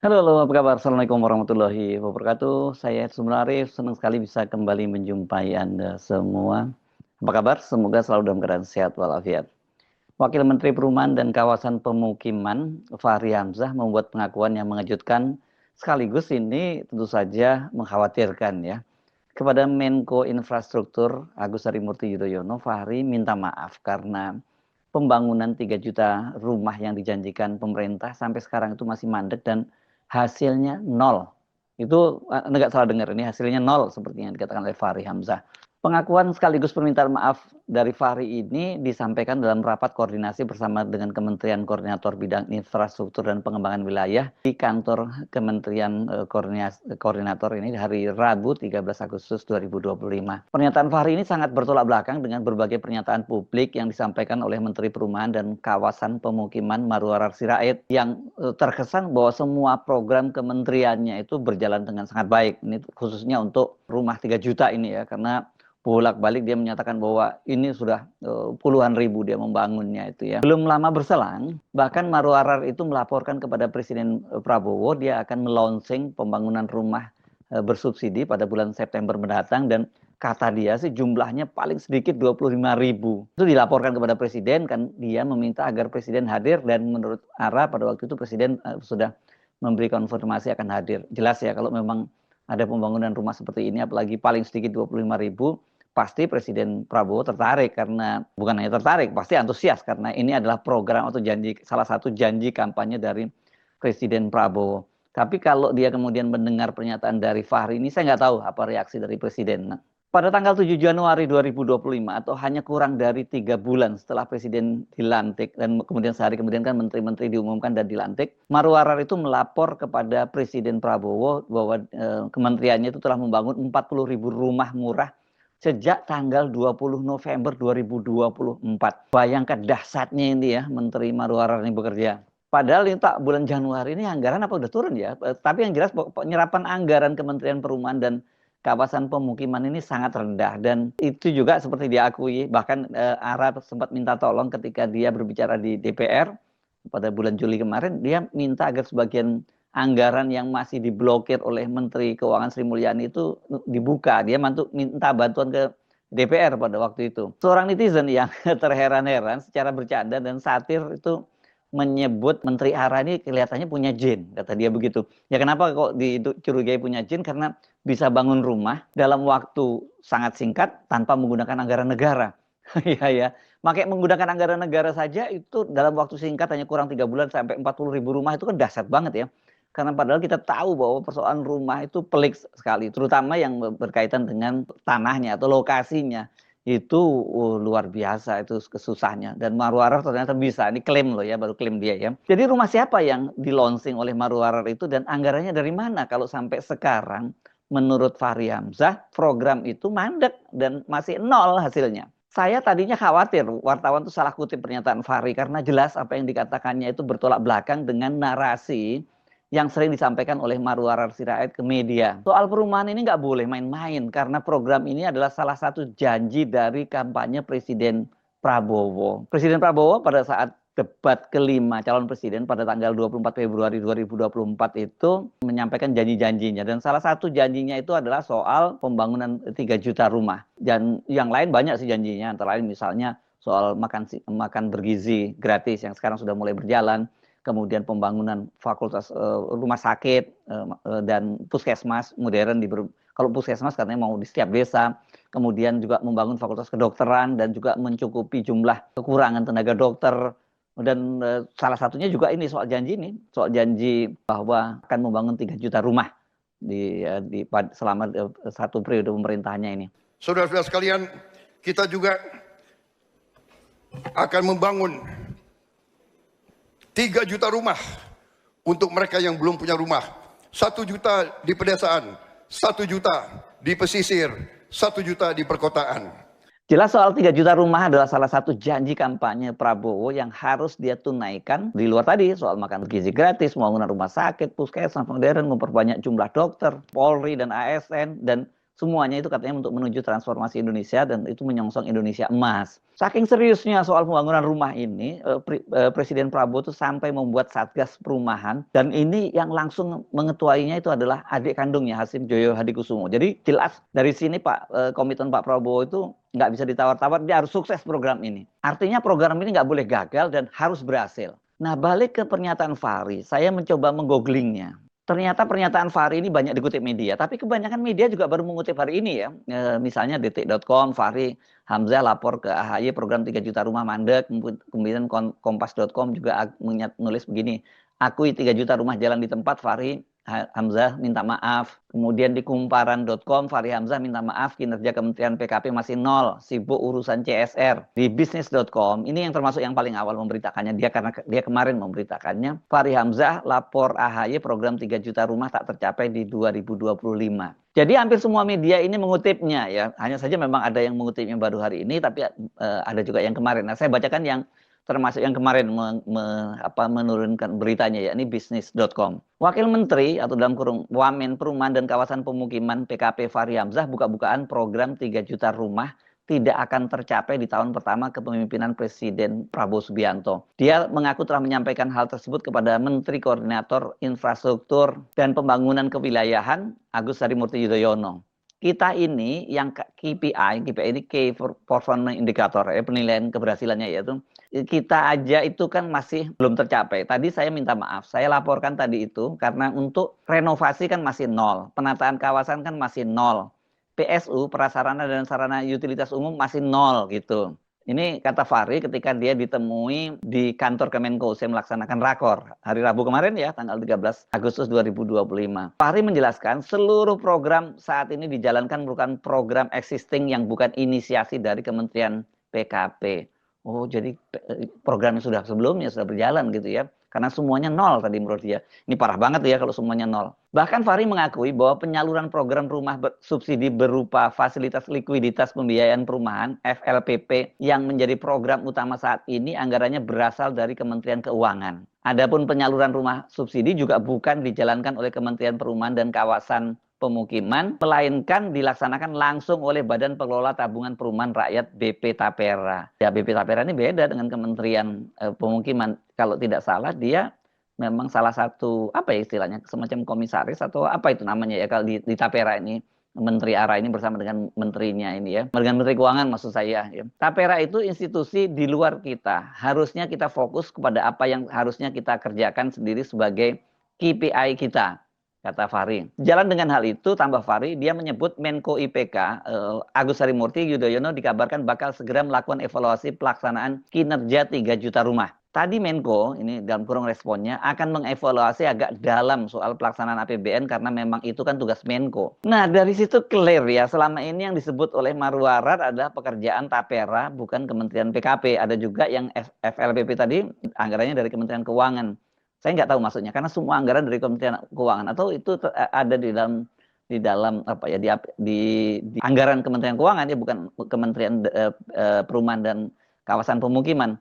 Halo, apa kabar? Assalamualaikum warahmatullahi wabarakatuh. Saya sebenarnya senang sekali bisa kembali menjumpai Anda semua. Apa kabar? Semoga selalu dalam keadaan sehat walafiat. Wakil Menteri Perumahan dan Kawasan Pemukiman, Fahri Hamzah, membuat pengakuan yang mengejutkan, sekaligus ini tentu saja mengkhawatirkan ya. Kepada Menko Infrastruktur Agus Harimurti Yudhoyono, Fahri minta maaf karena pembangunan 3 juta rumah yang dijanjikan pemerintah sampai sekarang itu masih mandek dan hasilnya nol. Itu nggak salah dengar, ini hasilnya nol seperti yang dikatakan oleh Fahri Hamzah. Pengakuan sekaligus permintaan maaf dari Fahri ini disampaikan dalam rapat koordinasi bersama dengan Kementerian Koordinator Bidang Infrastruktur dan Pengembangan Wilayah di kantor Kementerian Koordinator ini hari Rabu 13 Agustus 2025. Pernyataan Fahri ini sangat bertolak belakang dengan berbagai pernyataan publik yang disampaikan oleh Menteri Perumahan dan Kawasan Pemukiman Marwarar Sirait yang terkesan bahwa semua program kementeriannya itu berjalan dengan sangat baik. Ini khususnya untuk rumah 3 juta ini ya, karena bolak-balik dia menyatakan bahwa ini sudah puluhan ribu dia membangunnya itu ya. Belum lama berselang, bahkan Marwarar itu melaporkan kepada Presiden Prabowo dia akan melaunching pembangunan rumah bersubsidi pada bulan September mendatang dan kata dia sih jumlahnya paling sedikit 25.000. Itu dilaporkan kepada Presiden kan dia meminta agar Presiden hadir dan menurut Ara pada waktu itu Presiden sudah memberi konfirmasi akan hadir. Jelas ya kalau memang ada pembangunan rumah seperti ini apalagi paling sedikit 25.000 pasti Presiden Prabowo tertarik karena bukan hanya tertarik, pasti antusias karena ini adalah program atau janji salah satu janji kampanye dari Presiden Prabowo. Tapi kalau dia kemudian mendengar pernyataan dari Fahri ini, saya nggak tahu apa reaksi dari Presiden. Nah, pada tanggal 7 Januari 2025 atau hanya kurang dari 3 bulan setelah Presiden dilantik dan kemudian sehari kemudian kan menteri-menteri diumumkan dan dilantik, Marwarar itu melapor kepada Presiden Prabowo bahwa kementeriannya itu telah membangun 40.000 rumah murah sejak tanggal 20 November 2024. Bayangkan dahsyatnya ini ya, Menteri Marwarar ini bekerja. Padahal ini tak bulan Januari ini anggaran apa udah turun ya. Tapi yang jelas penyerapan anggaran Kementerian Perumahan dan Kawasan Pemukiman ini sangat rendah. Dan itu juga seperti diakui. Bahkan Ara sempat minta tolong ketika dia berbicara di DPR pada bulan Juli kemarin. Dia minta agar sebagian anggaran yang masih diblokir oleh Menteri Keuangan Sri Mulyani itu dibuka. Dia minta bantuan ke DPR pada waktu itu. Seorang netizen yang terheran-heran secara bercanda dan satir itu menyebut Menteri Ara ini kelihatannya punya jin, kata dia begitu. Ya kenapa kok dicurigai punya jin? Karena bisa bangun rumah dalam waktu sangat singkat tanpa menggunakan anggaran negara. Iya ya, pakai menggunakan anggaran negara saja itu dalam waktu singkat hanya kurang 3 bulan sampai 40.000 rumah itu kan dahsyat banget ya. Karena padahal kita tahu bahwa persoalan rumah itu pelik sekali, terutama yang berkaitan dengan tanahnya atau lokasinya. Itu luar biasa itu kesusahnya. Dan Marwarar ternyata bisa, ini klaim loh ya, baru klaim dia ya. Jadi rumah siapa yang di-launching oleh Marwarar itu dan anggarannya dari mana kalau sampai sekarang menurut Fahri Hamzah program itu mandek dan masih nol hasilnya. Saya tadinya khawatir wartawan itu salah kutip pernyataan Fahri karena jelas apa yang dikatakannya itu bertolak belakang dengan narasi yang sering disampaikan oleh Marwarar Sirait ke media. Soal perumahan ini nggak boleh main-main karena program ini adalah salah satu janji dari kampanye Presiden Prabowo. Presiden Prabowo pada saat debat kelima calon presiden pada tanggal 24 Februari 2024 itu menyampaikan janji-janjinya dan salah satu janjinya itu adalah soal pembangunan 3 juta rumah dan yang lain banyak sih janjinya antara lain misalnya soal makan bergizi gratis yang sekarang sudah mulai berjalan, kemudian pembangunan fakultas rumah sakit dan puskesmas modern kalau puskesmas katanya mau di setiap desa, kemudian juga membangun fakultas kedokteran dan juga mencukupi jumlah kekurangan tenaga dokter. Dan salah satunya juga ini soal janji bahwa akan membangun 3 juta rumah selama satu periode pemerintahannya ini. Saudara-saudara sekalian, kita juga akan membangun 3 juta rumah untuk mereka yang belum punya rumah. 1 juta di pedesaan, 1 juta di pesisir, 1 juta di perkotaan. Jelas soal 3 juta rumah adalah salah satu janji kampanye Prabowo yang harus dia tunaikan di luar tadi soal makan gizi gratis, pembangunan rumah sakit, puskesmas modern, memperbanyak jumlah dokter, Polri dan ASN dan Semuanya itu katanya untuk menuju transformasi Indonesia dan itu menyongsong Indonesia emas. Saking seriusnya soal pembangunan rumah ini, Presiden Prabowo itu sampai membuat Satgas Perumahan, dan ini yang langsung mengetuainya itu adalah adik kandungnya Hasim Joyo Hadikusumo. Jadi jelas dari sini komitmen Pak Prabowo itu nggak bisa ditawar-tawar, dia harus sukses program ini. Artinya program ini nggak boleh gagal dan harus berhasil. Nah, balik ke pernyataan Fahri, saya mencoba menggooglingnya. Ternyata pernyataan Fahri ini banyak dikutip media, tapi kebanyakan media juga baru mengutip hari ini ya. Misalnya detik.com, Fahri Hamzah lapor ke AHY program 3 juta rumah mandek, kemudian kompas.com juga menulis begini, akui 3 juta rumah jalan di tempat, Fahri Hamzah minta maaf. Kemudian di kumparan.com, Fahri Hamzah minta maaf, kinerja Kementerian PKP masih nol, sibuk urusan CSR. Di bisnis.com, ini yang termasuk yang paling awal memberitakannya, karena dia kemarin memberitakannya, Fahri Hamzah lapor AHY program 3 juta rumah tak tercapai di 2025. Jadi hampir semua media ini mengutipnya ya, hanya saja memang ada yang mengutipnya baru hari ini, tapi ada juga yang kemarin. Nah, saya bacakan yang termasuk yang kemarin menurunkan beritanya, yakni bisnis.com. Wakil Menteri atau dalam kurung Wamen Perumahan dan Kawasan Pemukiman PKP Fahri Hamzah buka-bukaan program 3 juta rumah tidak akan tercapai di tahun pertama kepemimpinan Presiden Prabowo Subianto. Dia mengaku telah menyampaikan hal tersebut kepada Menteri Koordinator Infrastruktur dan Pembangunan Kewilayahan Agus Harimurti Yudhoyono. Kita ini yang KPI ini Key Performance Indicator, penilaian keberhasilannya, yaitu kita aja itu kan masih belum tercapai. Tadi saya minta maaf, saya laporkan tadi itu karena untuk renovasi kan masih nol, penataan kawasan kan masih nol, PSU prasarana dan sarana utilitas umum masih nol gitu. Ini kata Fahri ketika dia ditemui di kantor Kemenko saya melaksanakan rakor hari Rabu kemarin ya, tanggal 13 Agustus 2025. Fahri menjelaskan seluruh program saat ini dijalankan merupakan program existing yang bukan inisiasi dari Kementerian PKP. Oh, jadi programnya sudah sebelumnya sudah berjalan gitu ya. Karena semuanya nol tadi menurut dia. Ini parah banget ya kalau semuanya nol. Bahkan Fahri mengakui bahwa penyaluran program rumah subsidi berupa fasilitas likuiditas pembiayaan perumahan FLPP yang menjadi program utama saat ini anggarannya berasal dari Kementerian Keuangan. Adapun penyaluran rumah subsidi juga bukan dijalankan oleh Kementerian Perumahan dan Kawasan Pemukiman, melainkan dilaksanakan langsung oleh Badan Pengelola Tabungan Perumahan Rakyat BP Tapera. Ya, BP Tapera ini beda dengan Kementerian Pemukiman. Kalau tidak salah dia memang salah satu istilahnya semacam komisaris atau apa itu namanya ya kalau di Tapera ini. Menteri ARA ini bersama dengan menterinya ini ya, dengan Menteri Keuangan maksud saya ya. Tapera itu institusi di luar kita. Harusnya kita fokus kepada apa yang harusnya kita kerjakan sendiri sebagai KPI kita, kata Fahri. Jalan dengan hal itu, tambah Fahri, dia menyebut Menko IPK Agus Harimurti Yudhoyono dikabarkan bakal segera melakukan evaluasi pelaksanaan kinerja 3 juta rumah. Tadi Menko, ini dalam kurung responnya, akan mengevaluasi agak dalam soal pelaksanaan APBN karena memang itu kan tugas Menko. Nah, dari situ clear ya, selama ini yang disebut oleh Marwarar adalah pekerjaan Tapera, bukan Kementerian PKP. Ada juga yang FLPP tadi, anggarannya dari Kementerian Keuangan. Saya nggak tahu maksudnya, karena semua anggaran dari Kementerian Keuangan, atau itu ada di dalam di anggaran Kementerian Keuangan ya, bukan Kementerian Perumahan dan Kawasan Pemukiman.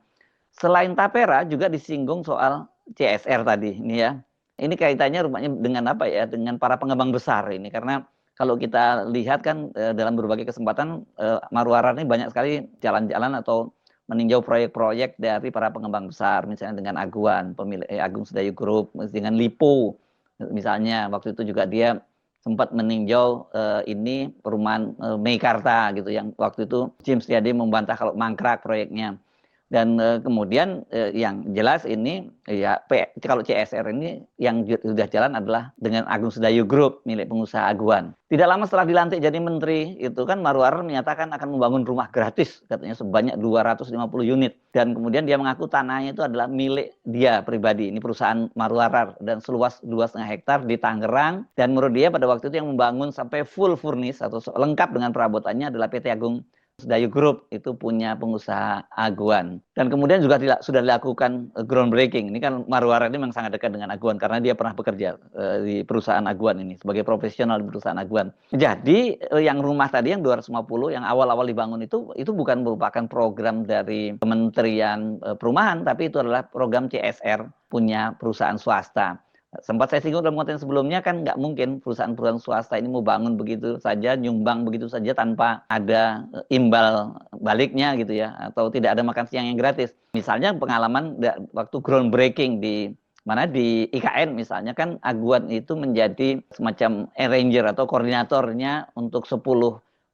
Selain Tapera juga disinggung soal CSR tadi ini ya. Ini kaitannya rupanya dengan apa ya? Dengan para pengembang besar ini, karena kalau kita lihat kan dalam berbagai kesempatan Marwarar ini banyak sekali jalan-jalan atau meninjau proyek-proyek dari para pengembang besar, misalnya dengan Aguan, pemilik Agung Sedayu Group, dengan Lipo misalnya. Waktu itu juga dia sempat meninjau ini perumahan Meikarta gitu, yang waktu itu Jim Setiadi membantah kalau mangkrak proyeknya. Dan kemudian yang jelas ini ya kalau CSR ini yang sudah jalan adalah dengan Agung Sedayu Group milik pengusaha Aguan. Tidak lama setelah dilantik jadi menteri itu kan Marwarar menyatakan akan membangun rumah gratis katanya sebanyak 250 unit, dan kemudian dia mengaku tanahnya itu adalah milik dia pribadi, ini perusahaan Marwarar, dan seluas 2,5 hektar di Tangerang, dan menurut dia pada waktu itu yang membangun sampai full furnish atau lengkap dengan perabotannya adalah PT Agung Sedayu Group, itu punya pengusaha Aguan. Dan kemudian juga sudah dilakukan groundbreaking. Ini kan Marwarar ini memang sangat dekat dengan Aguan karena dia pernah bekerja di perusahaan Aguan ini sebagai profesional di perusahaan Aguan. Jadi yang rumah tadi yang 250 yang awal-awal dibangun itu bukan merupakan program dari Kementerian Perumahan, tapi itu adalah program CSR punya perusahaan swasta. Sempat saya singgung dalam konten sebelumnya kan nggak mungkin perusahaan-perusahaan swasta ini mau bangun begitu saja, nyumbang begitu saja tanpa ada imbal baliknya gitu ya, atau tidak ada makan siang yang gratis. Misalnya pengalaman waktu groundbreaking di mana di IKN misalnya kan Aguan itu menjadi semacam arranger atau koordinatornya untuk 10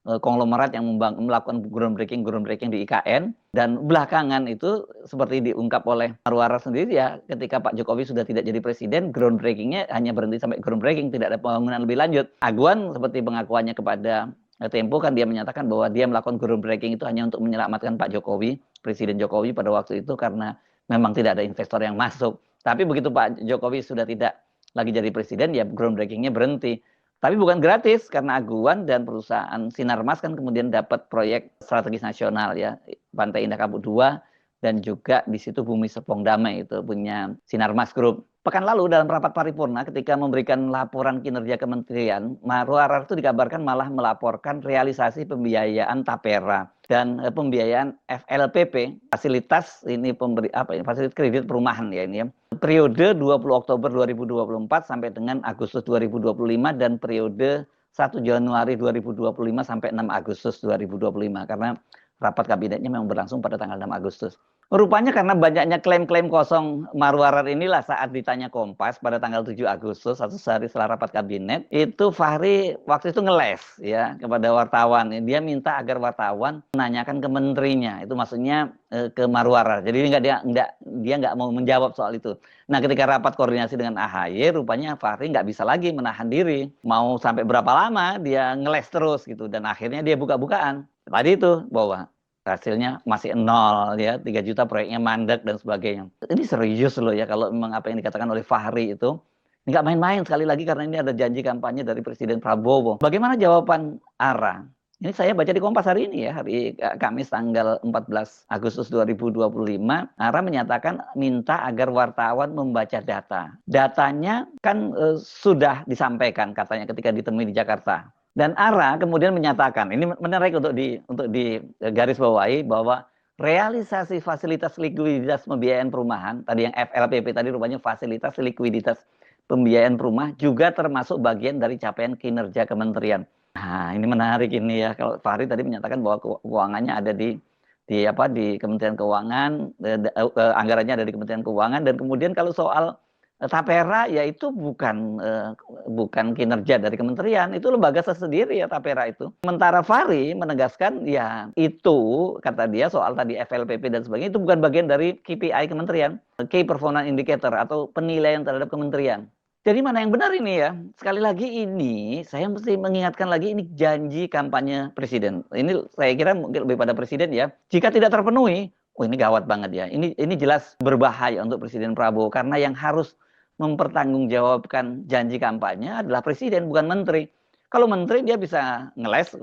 konglomerat yang melakukan groundbreaking di IKN, dan belakangan itu seperti diungkap oleh Marwara sendiri ya, ketika Pak Jokowi sudah tidak jadi presiden, groundbreakingnya hanya berhenti sampai groundbreaking, tidak ada pembangunan lebih lanjut. Aguan seperti pengakuannya kepada Tempo kan dia menyatakan bahwa dia melakukan groundbreaking itu hanya untuk menyelamatkan Pak Jokowi, Presiden Jokowi pada waktu itu, karena memang tidak ada investor yang masuk. Tapi begitu Pak Jokowi sudah tidak lagi jadi presiden, ya groundbreakingnya berhenti. Tapi bukan gratis, karena Aguan dan perusahaan Sinarmas kan kemudian dapat proyek strategis nasional ya, Pantai Indah Kapuk 2, dan juga di situ Bumi Serpong Damai itu punya Sinarmas Group. Pekan lalu dalam rapat paripurna ketika memberikan laporan kinerja kementerian, Marwara itu dikabarkan malah melaporkan realisasi pembiayaan Tapera dan pembiayaan FLPP, fasilitas ini fasilitas kredit perumahan ya ini ya. Periode 20 Oktober 2024 sampai dengan Agustus 2025 dan periode 1 Januari 2025 sampai 6 Agustus 2025, karena rapat kabinetnya memang berlangsung pada tanggal 6 Agustus. Rupanya karena banyaknya klaim-klaim kosong Marwarar inilah, saat ditanya Kompas pada tanggal 7 Agustus, satu hari setelah rapat kabinet, itu Fahri waktu itu ngeles ya kepada wartawan. Dia minta agar wartawan menanyakan ke menterinya, itu maksudnya ke Marwarar. Jadi dia nggak mau menjawab soal itu. Nah, ketika rapat koordinasi dengan AHY, rupanya Fahri nggak bisa lagi menahan diri. Mau sampai berapa lama dia ngeles terus gitu, dan akhirnya dia buka-bukaan. Tadi itu bahwa hasilnya masih nol ya, 3 juta proyeknya mandek dan sebagainya. Ini serius loh ya kalau memang apa yang dikatakan oleh Fahri itu. Ini nggak main-main, sekali lagi karena ini ada janji kampanye dari Presiden Prabowo. Bagaimana jawaban ARA? Ini saya baca di Kompas hari ini ya, hari Kamis tanggal 14 Agustus 2025, ARA menyatakan minta agar wartawan membaca data. Datanya kan sudah disampaikan katanya ketika ditemui di Jakarta. Dan ARA kemudian menyatakan, ini menarik untuk di garis bawahi, bahwa realisasi fasilitas likuiditas pembiayaan perumahan, tadi yang FLPP tadi rupanya fasilitas likuiditas pembiayaan perumahan, juga termasuk bagian dari capaian kinerja kementerian. Nah, ini menarik ini ya, kalau Fahri tadi menyatakan bahwa keuangannya ada di Kementerian Keuangan, anggarannya ada di Kementerian Keuangan, dan kemudian kalau soal Tapera ya itu bukan kinerja dari kementerian, itu lembaga tersendiri ya Tapera itu. Sementara Fahri menegaskan ya itu, kata dia soal tadi FLPP dan sebagainya, itu bukan bagian dari KPI kementerian, Key Performance Indicator atau penilaian terhadap kementerian. Jadi mana yang benar ini ya? Sekali lagi ini saya mesti mengingatkan lagi, ini janji kampanye presiden. Ini saya kira mungkin lebih pada presiden ya. Jika tidak terpenuhi, oh ini gawat banget ya. Ini jelas berbahaya untuk Presiden Prabowo, karena yang harus mempertanggungjawabkan janji kampanye adalah presiden, bukan menteri. Kalau menteri dia bisa ngeles,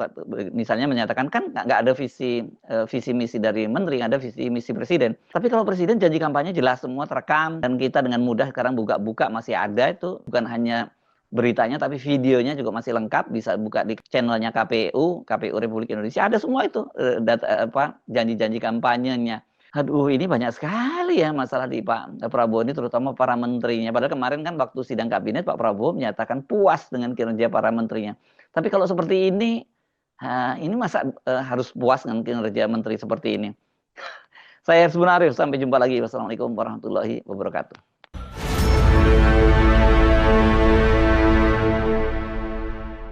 misalnya menyatakan kan nggak ada visi misi dari menteri, nggak ada visi misi presiden. Tapi kalau presiden janji kampanye jelas semua terekam, dan kita dengan mudah sekarang buka-buka masih ada itu, bukan hanya beritanya tapi videonya juga masih lengkap, bisa buka di channelnya KPU Republik Indonesia, ada semua itu janji-janji kampanyenya. Aduh, ini banyak sekali ya masalah di Pak Prabowo ini, terutama para menterinya. Padahal kemarin kan waktu sidang kabinet Pak Prabowo menyatakan puas dengan kinerja para menterinya. Tapi kalau seperti ini masa harus puas dengan kinerja menteri seperti ini? Saya sebenarnya sampai jumpa lagi. Wassalamualaikum warahmatullahi wabarakatuh.